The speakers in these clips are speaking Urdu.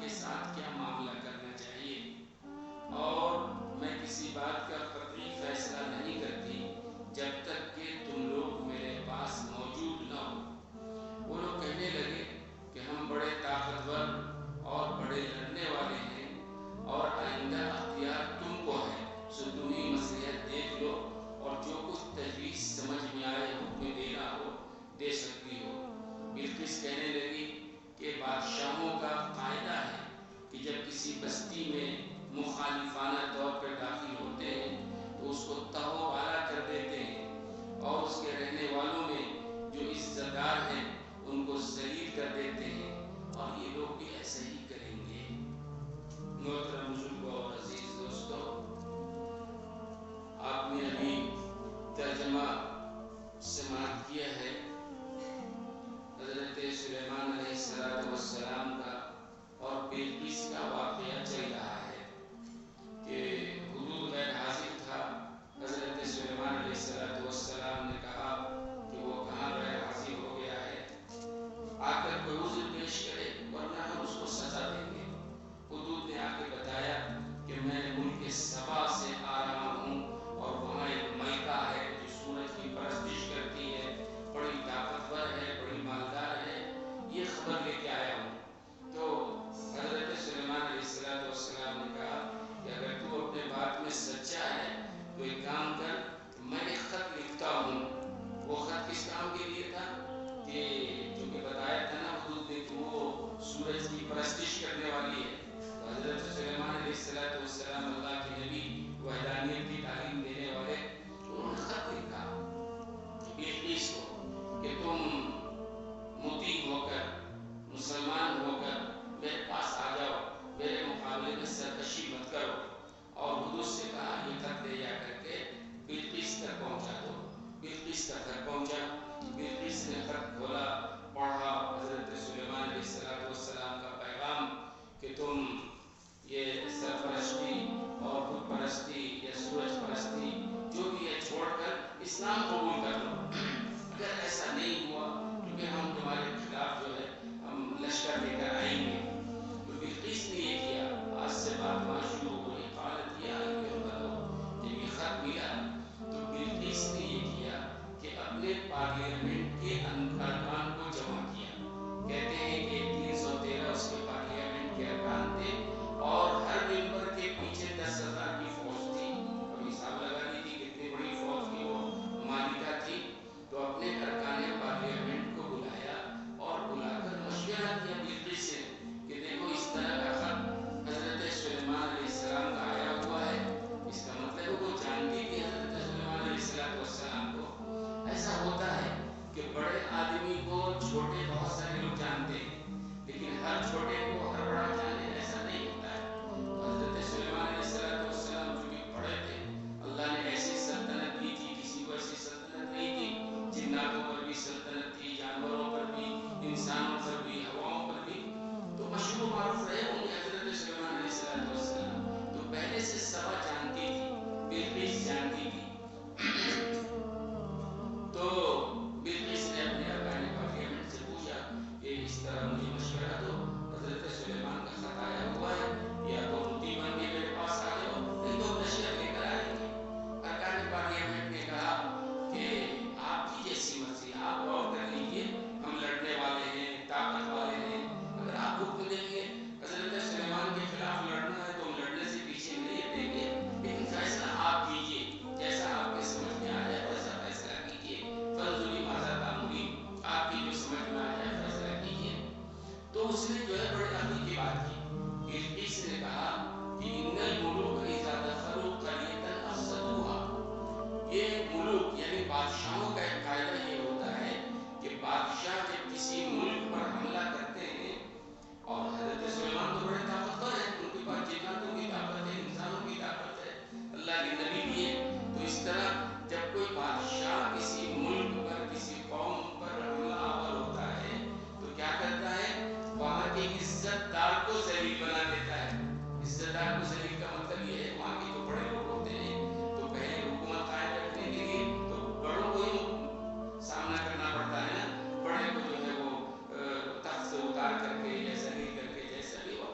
کے ساتھ کیا معاملہ کرنا چاہیے، اور میں کسی بات کا قطعی فیصلہ نہیں کرتی جب تک کہ تم لوگ میرے پاس موجود نہ ہو۔ وہ لوگ کہنے لگے کہ ہم بڑے طاقتور اور بڑے لڑنے والے ہیں، اور آئندہ اختیار تم کو ہے، سو تم ہی مصلحت دیکھ لو، اور جو کچھ تجویز سمجھ میں آئے حکم دینا ہو دے سکتی ہو۔ بلقیس کہنے لگی کہ بادشاہوں کا قاعدہ ہے کہ جب کسی بستی میں مخالفانہ طور پر داخل ہوتے ہیں تو اس کو تہو بالا کر دیتے ہیں، اور اس کے رہنے والوں میں جو عزت دار ہیں ان کو ذلیل کر دیتے ہیں، اور یہ لوگ بھی ایسا ہی کریں گے۔ محترم بزرگوں اور عزیز دوستوں، آپ نے ابھی ترجمہ سماعت کیا ہے حضرت سلیمان علیہ السلام کا، اور بلقیس کا واقعہ چل رہا ہے کہ حدود غیر حاضر تھا۔ حضرت سلیمان علیہ السلام نے کہا کہ وہ کہاں غیر حاضر ہو گیا ہے، آ کر کوئی عذر پیش کرے ورنہ ہم اس کو سزا دیں گے۔ حدود نے آ کے بتایا کہ میں ملک سبا سے آ رہا ہوں، اور وہاں ایک ملکہ ہے جو سورج کی پرستش کرتی ہے، بڑی طاقتور ہے، بڑی مالدار ہے، یہ خبر لے کے آیا ہوں۔ تو حضرت سلیمان علیہ السلام نے کہا کہ اگر تو اپنے بات میں سچا ہے تو ایک کام کر، میں ایک خط لکھتا ہوں۔ وہ خط کس کام کے لیے تھا کہ چونکہ بتایا تھا نا حدود نے کہ وہ سورج کی پرستش کرنے والی ہے، تو حضرت سلیمان علیہ السلام اللہ کے نبی، وحدانیت کی تعلیم دینے والے، انہوں نے خط لکھا بلقیس کو کہ تم مطیع ہو کر، مسلمان ہو کر میرے پاس آ جاؤ، میرے مقابلے میں سرکشی مت کرو۔ اور حدود سے کہا یہ خط لے جا کر کے بلقیس تک پہنچا دو۔ بلقیس کا خط پہنچا، بلقیس نے خط کھولا، پڑھا حضرت سلیمان علیہ السلام کا پیغام کہ تم یہ سرپرستی اور بت پرستی یا سورج پرستی جو بھی ہے چھوڑ کر اسلام قبول کر لو۔ اگر ایسا نہیں ہوا کیونکہ ہم تمہارے خلاف جو ہے ہم لشکر لے کر آئیں گے۔ تو بلقیس نے یہ کیا، آج سے بات وہاں شروع ہوئی، قالت یا ایھا الملأ، جب یہ خط ملا تو بلقیس نے یہ کیا کہ اپنے پارلیمنٹ کے ارکان کو جمع کیا۔ کہتے ہیں کہ 313 اس کے پارلیمنٹ کے ارکان تھے، اور ہر ممبر کے پیچھے 10,000 کی فوج تھی۔ اب حساب لگا دی تھی کتنی بڑی فوج کی وہ مالکہ تھی۔ تو اپنے ارکان پارلیمنٹ کو بلایا، اور بلا کر مشورہ کیا بلقیس سے کہ دیکھو اس طرح کا خط حضرت سلیمان علیہ السلام کا آیا ہوا ہے۔ اس کا مطلب وہ جانتی تھی حضرت سلیمان علیہ السلام کو۔ ایسا ہوتا ہے کہ بڑے آدمی کو چھوٹے بہت سارے لوگ جانتے ہیں، لیکن ہر چھوٹے کو ہر بڑا جانے ایسا نہیں ہوتا ہے۔ حضرت سلیمان علیہ السلام جو کہ بڑے تھے، اللہ نے ایسی سلطنت دی تھی، کسی کو ایسی سلطنت نہیں تھی۔ جناتوں پر بھی سلطنت تھی، جانوروں پر بھی، انسانوں پر بھی، ہواؤں پر بھی، تو مشہور معروف رہے ہوں گے حضرت سلیمان علیہ السلام۔ تو پہلے سے سبا جانتی تھی، بلقیس جانتی تھی۔ تو بلقیس نے اپنے ارکان پارلیمنٹ سے پوچھا کہ اس طرح مجھے مشورہ دو، حضرت سلیمان کا خط آیا ہوا ہے، یا تو مطیع بن کے میرے پاس آ جاؤ، نہیں تو لشکر لے کر آئیں گے۔ ارکان پارلیمنٹ نے کہا کہ آپ کی جیسی مرضی، آپ غور کر لیجیے، ہم لڑنے والے ہیں، طاقت والے ہیں، اگر آپ حکم دیں گے حضرت سلیمان کے خلاف لڑنا ہے تو ہم لڑنے سے پیچھے نہیں ہٹیں گے، لیکن فیصلہ آپ کیجیے، جیسا آپ کے سمجھ میں آ جائے ویسا فیصلہ کیجیے، فانظری ماذا تأمرین، آپ کی جو سمجھ میں آ جائے فیصلہ کیجیے۔ تو اس نے جو ہے بڑے عقل کی بات کی۔ بلقیس نے کہا کہ ان الملوک اذا دخلوا قریۃ افسدوها، یہ ملوک یعنی بادشاہوں کا ایک قاعدہ یہ ہوتا ہے کہ بادشاہ جب کسی ملک پر حملہ کرتے ہیں، اور حضرت سلیمان تو بڑے طاقتور ہیں، ان کے پاس جناتوں کی طاقت ہے، انسانوں کی طاقت ہے، اللہ کے نبی بھی ہیں، تو اس طرح جب کوئی بادشاہ کسی ملک پر، کسی قوم پر حملہ آور ہوتا ہے تو کیا کرتا ہے، وہاں کے عزت دار کو ذلیل بنا دیتا ہے۔ عزت دار کو ذلیل کا مطلب یہ ہے وہاں کے جو بڑے لوگ ہوتے ہیں تو پہلے حکومت قائم رکھنے کے لیے تو بڑوں کو ہی سامنا کرنا پڑتا ہے نا، بڑے کو جو ہے وہ تخت سے اتار کر کے یا ذلیل کر کے جیسا بھی ہو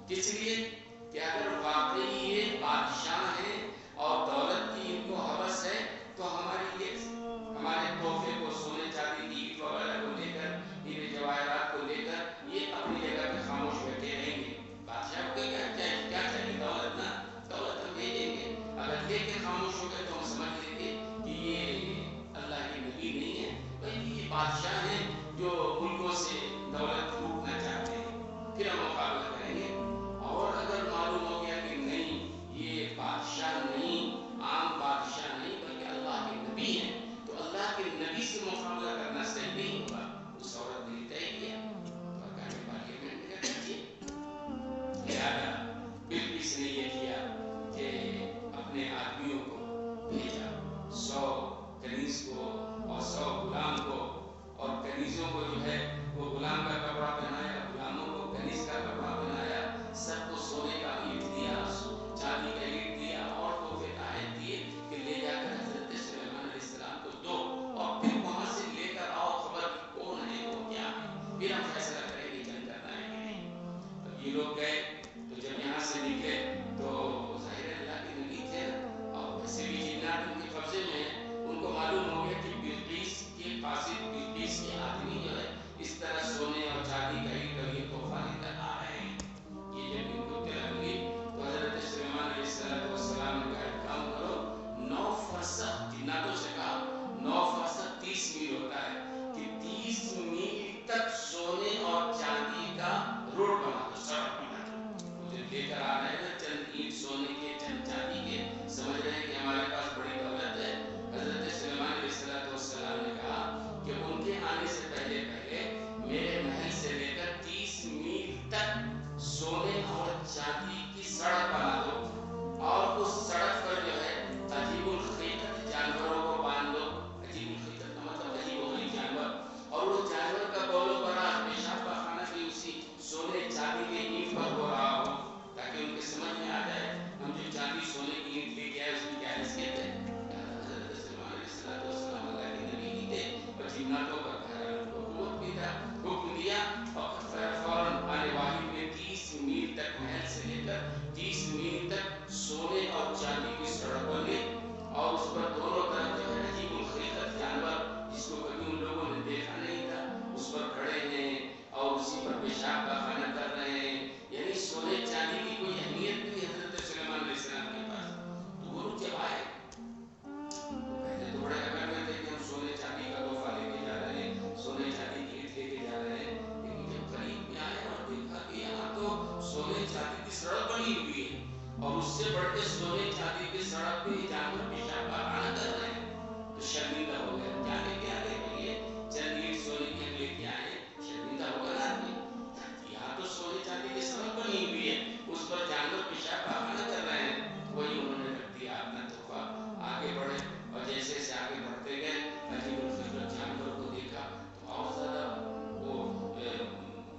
کس لیے کہ اگر واقعی یہ بادشاہ ہیں اور دولت کی ان کو ہوس ہے تو ہماری یہ ہمارے تحفے کو سونے چاندی کی عید وغیرہ کو لے کر ہیرے جواہرات کو لے کر یہ اپنی جگہ پہ خاموش بیٹھے رہیں گے. بادشاہ کو کیا چاہیے؟ دولت نا، دولت ہم دے دیں گے. اگر لے کے خاموش ہو گئے تو ہم سمجھ لیں گے کہ یہ اللہ کے نبی نہیں ہے بلکہ یہ بادشاہ ہیں جو ملکوں سے دولت لوٹنا چاہتے ہیں. پھر ہم مقابلہ کریں گے. اور اگر معلوم ہو گیا کہ نہیں یہ بادشاہ نہیں، عام بادشاہ نہیں بلکہ اللہ کے نبی ہیں، تو اللہ کے نبی سے مقابلہ کرنا صحیح نہیں ہوگا. اس عورت نے طے کیا اور کہا پارلیمنٹ میں کر دیجیے. لہٰذا بلقیس نے یہ کیا کہ اپنے آدمیوں کو بھیجا، 100 کنیز کو اور 100 غلام کو، اور کنیزوں کو جو ہے وہ غلام کا کپڑا پہنایا، غلاموں کو کنیز کا کپڑا پہنایا، سب کو سونے کا اینٹ دیا، چاندی کا اینٹ دیا اور تحفے تحائف دیے کہ لے جا کر حضرت سلیمان علیہ السلام کو دو اور پھر وہاں سے لے کر آؤ خبر کون ہے وہ کیا ہے، پھر ہم فیصلہ کریں گے جنگ کرنا ہے کہ نہیں. اب یہ لوگ گئے تو جب یہاں سے نکلے تو ظاہر اللہ کے نبی تھے اور ویسے بھی جنات ان کے قبضے میں ہیں. ان کو معلوم ہو گیا کہ بلقیس کے قاصد، بلقیس کے آدمی جو ہے اس طرح سونے اور چاندی کا اینٹ اور یہ تحفہ لے کر آ رہے ہیں. یہ جب ان کو اطلاع ملی تو حضرت سلیمان علیہ السلام نے کہا ایک کام کرو، 9 فرسخ جناتوں سے کہا 9 فرسخ 30 میل ہوتا ہے کہ 30 میل تک سونے اور چاندی کا روڈ بنا دو، سڑک بنا دو. مجھے لے کر آ رہے ہیں نا چند اینٹ سونے کے چند چاندی کے، سمجھ رہے ہیں کہ ہمارے پاس بڑی دولت ہے. حضرت سلیمان علیہ السلام نے کہا کہ ان کے آنے سے پہلے میرے محل سے لے کر 30 میل تک سونے اور چاندی کی سڑک بنا دو اور اس سڑک پر جو ہے عجیب الخلقت جانوروں کو باندھ دو. عجیب الخلقت کا مطلب عجیب و غریب جانور، اور وہ جانور کا بول و براز پیشاب کا خانہ بھی اسی سونے چاندی کے اینٹ پر ہو رہا ہو تاکہ ان کے سمجھ میں آ جائے ہم جو چاندی سونے کی اینٹ لے کے آئے اس کی کیا حیثیت ہے. حضرت سلیمان علیہ السلام اللہ کے نبی ہی تھے اور جناتوں پر حکومت بھی تھا. حکم دیا اور فوراً آنے والی میں 30 میل تک محل سے لے کر 30 میل تک سونے اور چاندی کی سڑک بنے اور اس پر دونوں طرف جو ہے عجیب الخلقت جانور جس کو کبھی ان لوگوں نے دیکھا نہیں تھا اس پر کھڑے ہیں اور اسی پر پیشاب کا خانہ کر رہے ہیں. یعنی سونے چاندی کی کوئی اہمیت نہیں حضرت سلیمان علیہ السلام کے پاس. تو وہ لوگ جب آئے پہلے تو بڑے اگر میں تھے کہ ہم سونے چاندی کا تحفہ لے کے جا رہے ہیں، سونے چاندی کی اینٹ لے کے جا رہے ہیں، لیکن جب قریب میں آئے اور دیکھا کہ یہاں تو سونے چاندی کی سڑک بنی ہوئی ہے اور اس سے بڑھ کے سونے چاندی کی سڑک پہ جانور پیشاب کا خانہ کر رہے ہیں تو شرمندہ ہو گئے. کیا لے کے آ گئے بھائی چند اینٹ سونے کی ہم لے کے آئے ہیں، شرمندہ ہو گیا آدمی. یہاں تو سونے چاندی کی سڑک بنی ہوئی ہے اس پر جانور پیشاب کا خانہ کر رہے ہیں. وہی انہوں نے رکھ دیا اپنا تحفہ، آگے بڑھے اور جیسے جیسے آگے بڑھتے گئے عجیب الخلقت جانور کو دیکھا تو اور زیادہ وہ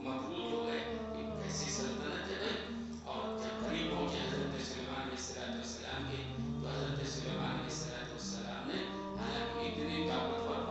مبہوت ہو گئے کہ کیسی سلطنت ہے بھائی. اور جب قریب پہنچے حضرت سلیمان علیہ السلام کے تو حضرت سلیمان علیہ السلام نے حالانکہ اتنے طاقتور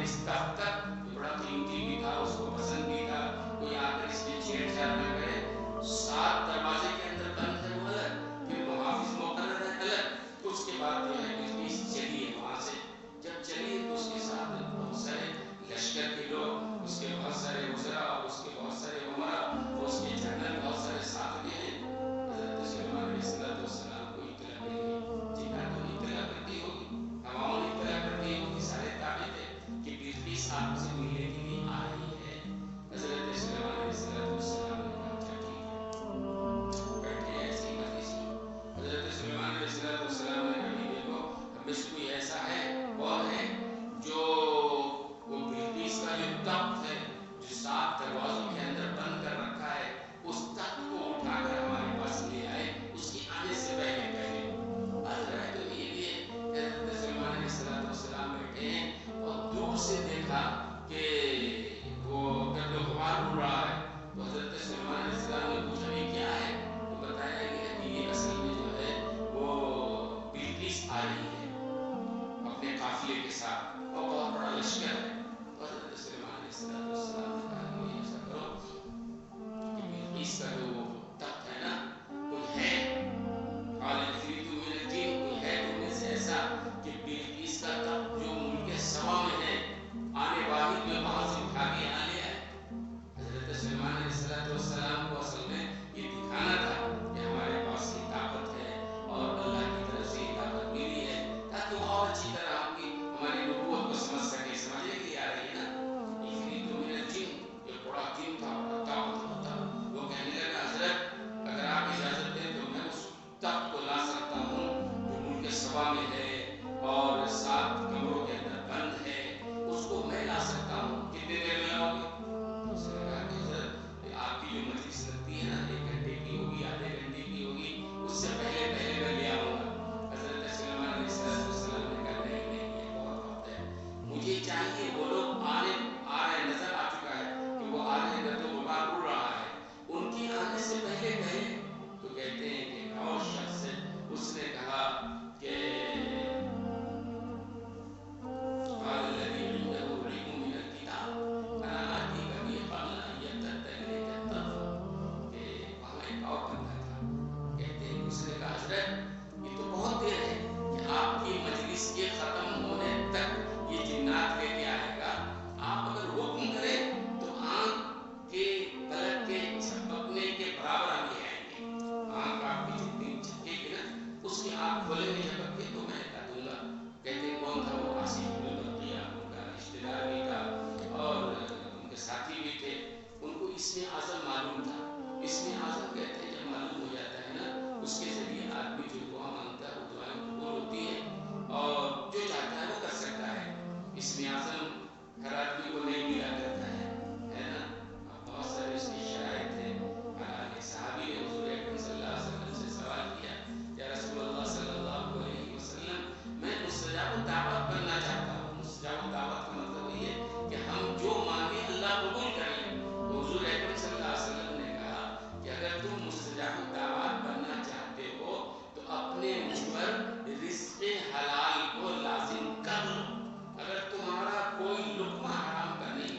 اس تخت تک بڑا قیمتی بھی تھا، اس کو پسند بھی تھا، کوئی آ کر اس میں چھیڑ چھاڑ نہ کرے. 7 دروازے کے اندر بند ہے وہ الگ، پھر محافظ مقرر ہے الگ. اس کے بعد جو ہے بلقیس چلی ہے وہاں سے. جب چلی تو اس کے ساتھ بہت سارے لشکر کے لوگ، اس کے بہت سارے وزراء اور اس کے بہت سارے عمراء اور اس کے جنرل بہت سارے ساتھ میں ہیں. حضرت سلیمان علیہ السلام کو اطلاع ملی، جنات کو اطلاع کرتی ہوگی، ہواؤں نے اطلاع کرتی ہوگی، سارے تابع تھے کہ بلقیس آپ سے ملنے کے لیے آ رہی ہے. حضرت سلیمان علیہ السلام نے کہا اچھا ٹھیک ہے، بیٹھے ایسی مجلس میں. حضرت سلیمان علیہ السلام نے کہا دیکھو ہم سے کوئی ایسا ہے اور ہے جو وہ بلقیس کا جو تخت ہے جو 7 دروازوں کے اندر بند کر رکھا ہے، اس تخت کو اٹھا کر ہمارے پاس لے آئے اس کی آنے سے پہلے پہلے. حضرت تو یہ بھی ہے کہ حضرت سلیمان علیہ السلام بیٹھے ہیں اور دور سے دیکھا کہ وہ گرد و غبار اڑ رہا ہے. تو حضرت سلیمان علیہ السلام نے پوچھا یہ کیا ہے؟ تو بتایا گیا کہ یہ اصل میں جو ہے وہ بلقیس آ رہی ہے اپنے قافلے کے ساتھ اور بہت بڑا لشکر ہے. تو حضرت سلیمان علیہ السلام نے کہا کہ ایسا کرو کہ بلقیس کا جو تخت ہے نا کوئی ہے، قال عفریت من الجن، کوئی ہے تم میں سے ایسا کہ بلقیس کا تخت جو ملک سبا میں ہے آنے واحد میں وہاں سے اٹھا کے یہاں لے آئے. حضرت سلیمان علیہ السلام کو اصل میں یہ دکھانا تھا کہ ہمارے پاس یہ طاقت ہے اور اللہ کی طرف سے یہ طاقت ملی ہے تاکہ وہ اور اچھی طرح ہماری نبوت کو سمجھ سکے. سمجھنے کے لیے آ رہی ہے نا. عفریت من الجن، ایک بڑا جن تھا، بڑا طاقتور تھا. وہ کہنے لگا حضرت اگر آپ اجازت دیں تو میں اس تخت کو لا سکتا ہوں جو ملک سبا میں ہے اور 7 کمروں کے اندر بند ہے، اس کو میں لا سکتا ہوں. کتنے دیر میں لاؤ گے؟ اس نے کہا کہ حضرت آپ کی جو مجلس لگتی ہے نا 1 گھنٹے کی ہوگی، آدھے گھنٹے کی ہوگی، اس سے پہلے پہلے میں لے آؤں گا. حضرت سلیمان علیہ السلام نے کہا نہیں نہیں یہ بہت وقت ہے، مجھے چاہیے وہ لوگ آ رہے نظر آ چکا ہے کہ وہ آ رہے گرد و غبار اڑ رہا ہے، ان کی آنے سے پہلے پہلے. تو کہتے ہیں کہ ایک اور شخص ہے اس نے کہا کہ قال الذي عنده علم من الكتاب انا آتيك به قبل ان يرتد اليك الطرف. کہ وہاں ایک اور بندہ تھا، کہتے ہیں اس نے کہا حضرت یہ تو بہت دیر ہے کہ آپ کی مجلس کے ختم ہونے تک یہ جنات لے کے آئے گا. آپ اگر حکم کریں تو آنکھ کے پلک کے جھپکنے کے برابر ہم لے آئیں گے. آنکھ آپ کی جتنی جھپکے گی نا اس کی آنکھ کھولے گی جھپک کے تو میں کہہ دوں گا. کہتے ہیں کون تھا وہ؟ آصف بن برقیہ، ان کا رشتہ دار بھی تھا اور ان کے ساتھی بھی تھے. ان کو اسم اعظم معلوم تھا. اسم اعظم کہتے ہیں جب معلوم ہو جاتا ہے نا اس کے ذریعے آدمی جو دعا مانگتا ہے وہ دعائیں قبول ہوتی ہے اور جو چاہتا ہے وہ کر سکتا ہے. اسم اعظم ہر آدمی کو نہیں ملا کرتا ہے نا. بہت سارے اس کی شرائط ہیں. ایک صحابی نے حضور اکرم صلی اللہ علیہ وسلم سے سوال کیا یا رسول اللہ صلی اللہ علیہ وسلم میں مستجاب الدعوت بننا چاہتا ہوں. مستجاب الدعوت کا مطلب یہ ہے کہ ہم جو مانگیں اللہ قبول کر لے. تو حضور اکرم صلی اللہ علیہ وسلم نے کہا کہ اگر تم مستجاب الدعوت بننا چاہتے ہو تو اپنے منہ پر رزق حلال کو لازم کر لو. اگر تمہارا کوئی لقمہ حرام کا نہیں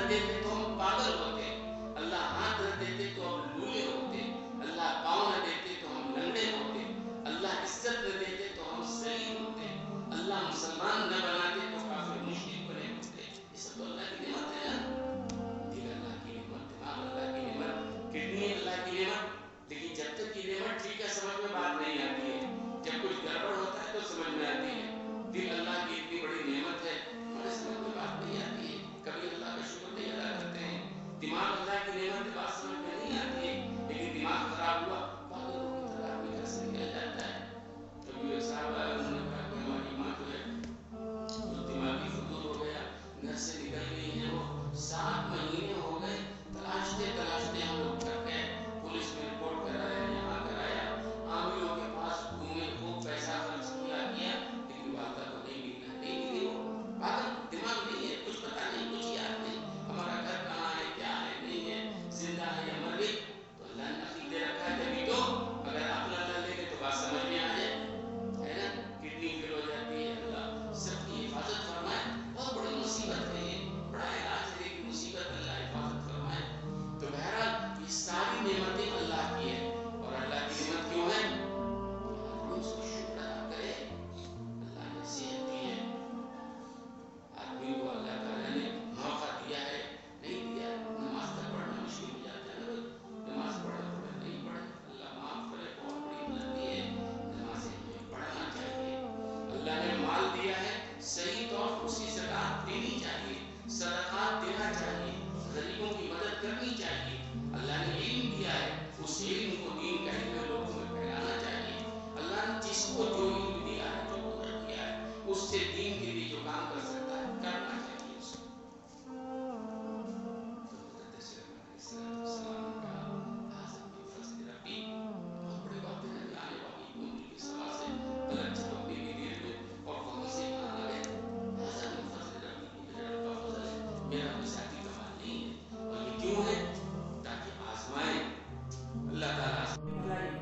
کر دیتے تو ہم پاگل ہوتے، اللہ ہاتھ نہ دیتے تو ہم لولے ہوتے، اللہ پاؤں نہ دیتے تو ہم لنگڑے ہوتے، اللہ عزت نہ دیتے تو ہم ذلیل ہوتے، اللہ مسلمان نہ بناتے تو کافر مشرک بنے ہوتے۔ یہ سب تو اللہ کی نعمت ہے نا، دل اللہ کی نعمت، دماغ اللہ کی نعمت، کڈنی اللہ کی نعمت، لیکن جب تک یہ نعمت ٹھیک ہے سمجھ میں بات نہیں آتی ہے، جب کچھ گڑبڑ ہوتا ہے تو سمجھ میں آتی ہے۔ دل اللہ کی اتنی بڑی نعمت ہے، ہمارے سمجھ میں بات نہیں آتی ہے، کبھی اللہ کا شکر نہیں ادا کرتے ہیں۔ دماغ اللہ کی نعمت ہے، بات سمجھ میں نہیں آتی ہے، لیکن دماغ خراب ہوا پاگلوں کی طرح آدمی گھر سے نکل جاتا ہے۔ کبھی ایک صاحب آیا، انہوں نے کہا کہ ہماری ماں جو ہے تو دماغی فطور ہو گیا، گھر سے نکل گئی ہے، وہ 7 مہینے ہو گئے، تلاشتے تلاشتے ہم لوگ تھک گئے، پولیس میں رپورٹ کرایا، یہاں کرایا، عاملوں کے پاس گھومے، خوب پیسہ خرچ کیا لیکن والدہ کو نہیں ملی، نہیں ملی، وہ پاگل، دماغ نہیں ہے، کچھ پتا نہیں، کچھ یاد نہیں، ہمارا گھر کہاں ہے، کیا ہے، نہیں ہے، زندہ ہے یا مر گئی، تو اللہ نے عقل دے رکھا ہے جبھی تو، اگر عقل اللہ لے گے تو بات سمجھ میں آ جائے، ہے نا، کڈنی فیل ہو جاتی ہے، اللہ سب کی حفاظت فرمائے، بہت بڑی مصیبت ہے یہ، بڑا علاج ہے لیکن مصیبت، اللہ حفاظت فرمائے۔ تو بہرحال یہ ساری نعمتیں اللہ کی ہیں، اور اللہ کی نعمت کیوں ہے؟ آدمی اس کو شکر ادا کرے۔ اللہ نے صحت دی ہے، آدمی کو اللہ تعالیٰ نے موقع دیا ہے، نہیں دیا، نماز تک پڑھنا مشکل ہو جاتا ہے، نماز پڑھے نہیں پڑھے، اللہ معاف کرے، بہت بڑی غلطی ہے، نمازیں ہمیں پڑھنا چاہیے۔ اللہ نے مال دیا ہے، صحیح طور پر اسی زکات دینی چاہیے، صدقات دینا چاہیے، غریبوں کی مدد کرنی چاہیے۔ اللہ نے علم دیا ہے، اس علم کو دین کا علم لوگوں میں پھیلانا چاہیے۔ اللہ نے جس کو جو علم دیا ہے، جو قدرت دیا ہے، اس سے دین کے لیے جو کام کر سکتا ہے کرنا چاہیے اس کو۔ تو حضرت سلیمان علیہ السلام نے کہا حاذا من فضل ربی، بہت بڑی بات ہے، آنے والی عمر کے سوا سے پلک جھپکنے کی دیر میں، اور وہاں سے کہاں آ گئے حاذا من فضل ربی، میرے رب کا فضل ہے، میرا کوئی ذاتی کمال نہیں ہے۔ اور یہ کیوں ہے؟ تاکہ آزمائیں، اللہ تعالیٰ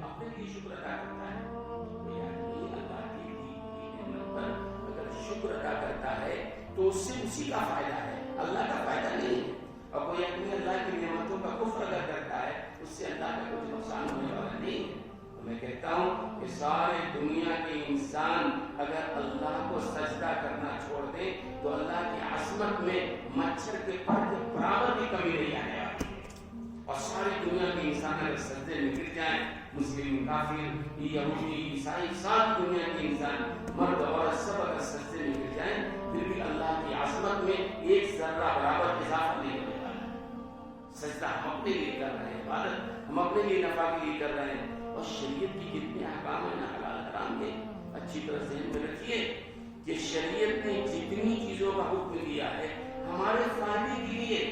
اپنے لیے شکر ادا کرتا ہے، کوئی آدمی اللہ کی دی ہوئی نعمت پر اگر شکر ادا کرتا ہے تو اس سے اسی کا فائدہ ہے، اللہ کا فائدہ نہیں ہے۔ اور کوئی آدمی اللہ کی نعمتوں کا کفر اگر کرتا ہے اس سے اللہ کا کچھ نقصان ہونے والا نہیں ہے۔ تو میں کہتا ہوں کہ سارے دنیا کے انسان اگر اللہ کو سجدہ کرنا چھوڑ دیں تو اللہ کی عظمت میں مچھر کے پر کے برابر بھی کمی نہیں آنے والی ہے۔ اور ساری دنیا کے انسان اگر سجدے میں گر جائیں، مسلم، کافر، یہودی، عیسائی، ساری دنیا کے انسان مرد عورت سب اگر سجدے میں گر جائیں پھر بھی اللہ کی عظمت میں ایک ذرہ برابر اضافہ نہیں ہونے والا ہے۔ سجدہ ہم اپنے لیے کر رہے ہیں، عبادت ہم اپنے لیے نفع کے لیے کر رہے ہیں، اور شریعت کی جتنے احکام ہیں نا حلال حرام کے، اچھی طرح ذہن میں رکھیے کہ شریعت نے جتنی چیزوں کا حکم دیا ہے ہمارے فائدے کے لیے۔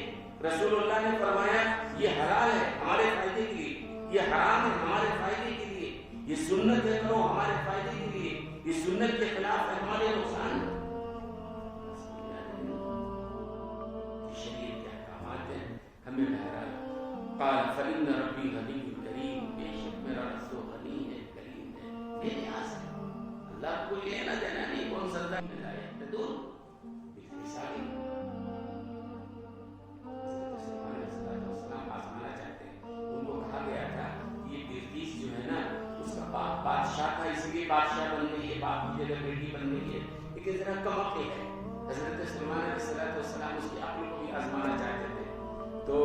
رسول اللہ نے فرمایا یہ حلال ہے ہمارے فائدے کے لیے، یہ حرام ہے ہمارے فائدے کے لیے، یہ سنت ہے کرو ہمارے فائدے کے لیے، یہ سنت کے خلاف ہے ہمارے نقصان ہے۔ شریعت کے احکامات ہیں، ہمیں بہرحال قال فإن ربی غنی کریم، بے شک میرا رسول غنی ہے، کریم ہے، بے نیاز ہے، اللہ کو لینا دینا نہیں، کون سزا میں لائے دور حسابی۔ بادشاہ تھا اس لیے بادشاہ بن گئی ہے، باپ کی جگہ بیٹی بن گئی ہے، لیکن ذرا کم عقل ہے۔ حضرت سلیمان علیہ السلام اس کی عقل کو بھی آزمانا چاہتے تھے، تو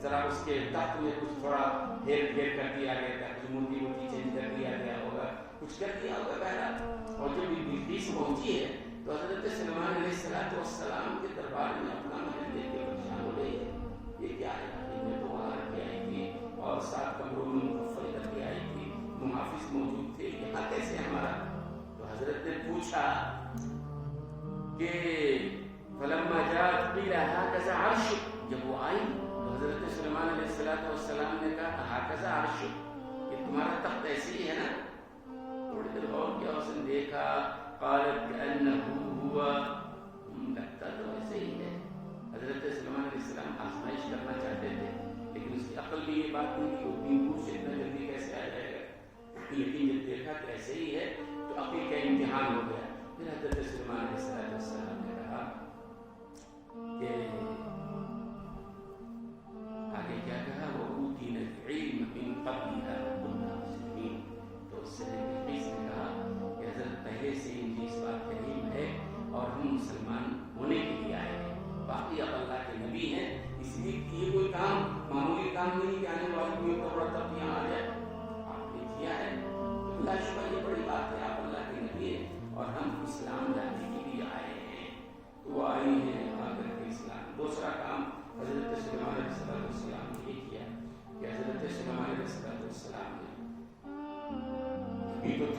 ذرا اس کے تخت میں کچھ تھوڑا ہیر پھیر کر دیا گیا تھا، کچھ موٹی موٹی چینج کر دیا گیا ہوگا، کچھ کر دیا ہوگا بہرحال۔ اور جب بلقیس پہنچی ہے تو حضرت سلیمان علیہ السلام کے دربار میں اپنا محل دیکھ کے پریشان ہو گئی ہے، یہ کیا ہے؟ میں تو وہاں رکھ کے آئی تھی اور 7 کمروں میں مکفل کر کے آئی تھی، محافظ موجود تھے، یہاں کیسے ہمارا؟ تو حضرت نے پوچھا کہ فلما جاءت قیل هكذا عرش، جب وہ آئی تو حضرت سلیمان علیہ السلام نے کہا هكذا عرش، کہ تمہارا تخت ایسے ہی ہے نا؟ تھوڑی دیر غور کیا، اس نے دیکھا، قالت كأنه هو، لگتا تو ایسے ہی ہے۔ حضرت سلیمان علیہ السلام آزمائش کرنا چاہتے تھے لیکن اس کی عقل میں یہ بات نہیں کہ وہ اتنی دور سے اتنا جلدی کیسے آ جائے گا، لیکن جب دیکھا کہ ایسے ہی ہے تو عقل کا امتحان ہو گیا۔ پھر حضرت سلیمان علیہ السلام نے کہا کہ